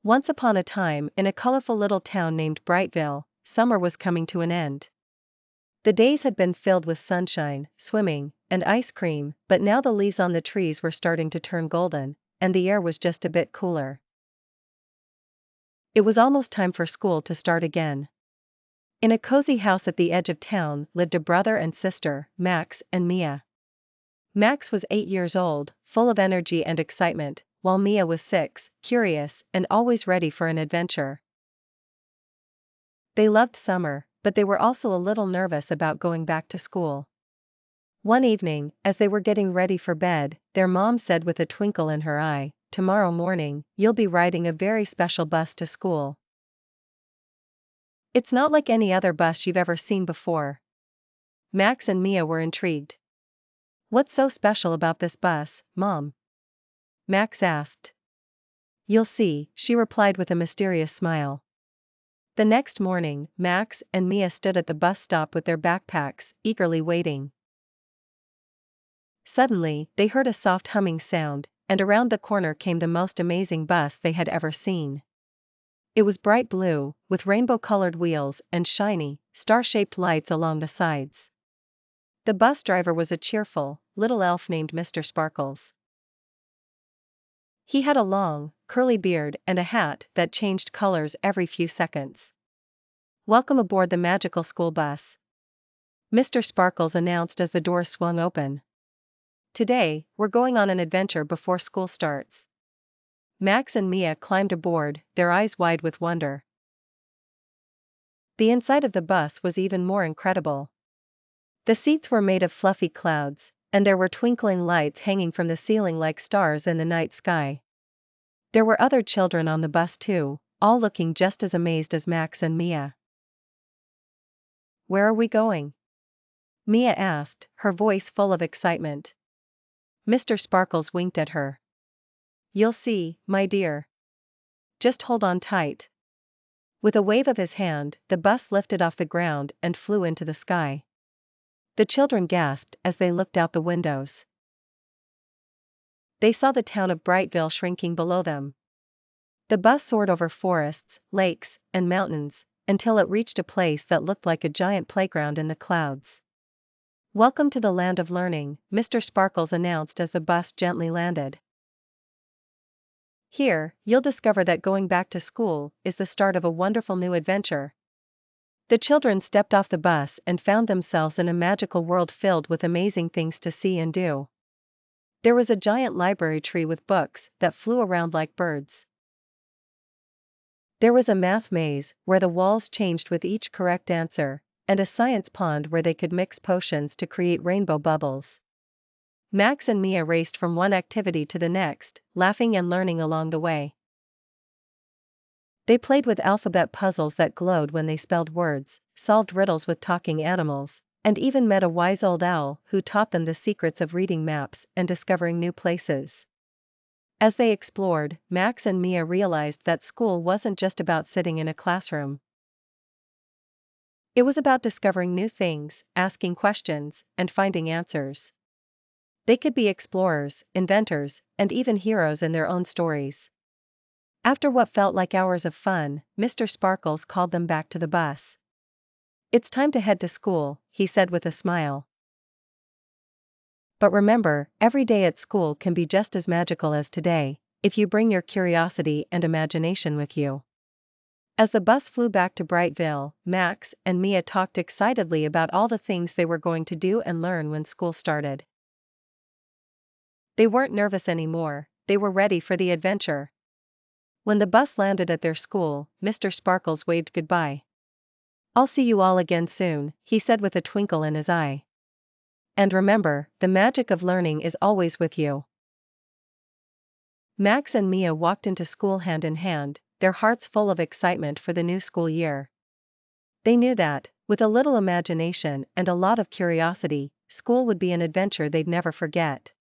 Once upon a time, in a colorful little town named Brightville, summer was coming to an end. The days had been filled with sunshine, swimming, and ice cream, but now the leaves on the trees were starting to turn golden, and the air was just a bit cooler. It was almost time for school to start again. In a cozy house at the edge of town lived a brother and sister, Max and Mia. Max was 8 years old, full of energy and excitement, while Mia was 6, curious, and always ready for an adventure. They loved summer, but they were also a little nervous about going back to school. One evening, as they were getting ready for bed, their mom said with a twinkle in her eye, "Tomorrow morning, you'll be riding a very special bus to school. It's not like any other bus you've ever seen before." Max and Mia were intrigued. "What's so special about this bus, Mom?" Max asked. "You'll see," she replied with a mysterious smile. The next morning, Max and Mia stood at the bus stop with their backpacks, eagerly waiting. Suddenly, they heard a soft humming sound, and around the corner came the most amazing bus they had ever seen. It was bright blue, with rainbow-colored wheels and shiny, star-shaped lights along the sides. The bus driver was a cheerful, little elf named Mr. Sparkles. He had a long, curly beard and a hat that changed colors every few seconds. "Welcome aboard the magical school bus," Mr. Sparkles announced as the doors swung open. "Today, we're going on an adventure before school starts." Max and Mia climbed aboard, their eyes wide with wonder. The inside of the bus was even more incredible. The seats were made of fluffy clouds, and there were twinkling lights hanging from the ceiling like stars in the night sky. There were other children on the bus too, all looking just as amazed as Max and Mia. "Where are we going?" Mia asked, her voice full of excitement. Mr. Sparkles winked at her. "You'll see, my dear. Just hold on tight." With a wave of his hand, the bus lifted off the ground and flew into the sky. The children gasped as they looked out the windows. They saw the town of Brightville shrinking below them. The bus soared over forests, lakes, and mountains, until it reached a place that looked like a giant playground in the clouds. "Welcome to the land of learning," Mr. Sparkles announced as the bus gently landed. "Here, you'll discover that going back to school is the start of a wonderful new adventure." The children stepped off the bus and found themselves in a magical world filled with amazing things to see and do. There was a giant library tree with books that flew around like birds. There was a math maze where the walls changed with each correct answer, and a science pond where they could mix potions to create rainbow bubbles. Max and Mia raced from one activity to the next, laughing and learning along the way. They played with alphabet puzzles that glowed when they spelled words, solved riddles with talking animals, and even met a wise old owl who taught them the secrets of reading maps and discovering new places. As they explored, Max and Mia realized that school wasn't just about sitting in a classroom. It was about discovering new things, asking questions, and finding answers. They could be explorers, inventors, and even heroes in their own stories. After what felt like hours of fun, Mr. Sparkles called them back to the bus. "It's time to head to school," he said with a smile. "But remember, every day at school can be just as magical as today, if you bring your curiosity and imagination with you." As the bus flew back to Brightville, Max and Mia talked excitedly about all the things they were going to do and learn when school started. They weren't nervous anymore, they were ready for the adventure. When the bus landed at their school, Mr. Sparkles waved goodbye. "I'll see you all again soon," he said with a twinkle in his eye. "And remember, the magic of learning is always with you." Max and Mia walked into school hand in hand, their hearts full of excitement for the new school year. They knew that, with a little imagination and a lot of curiosity, school would be an adventure they'd never forget.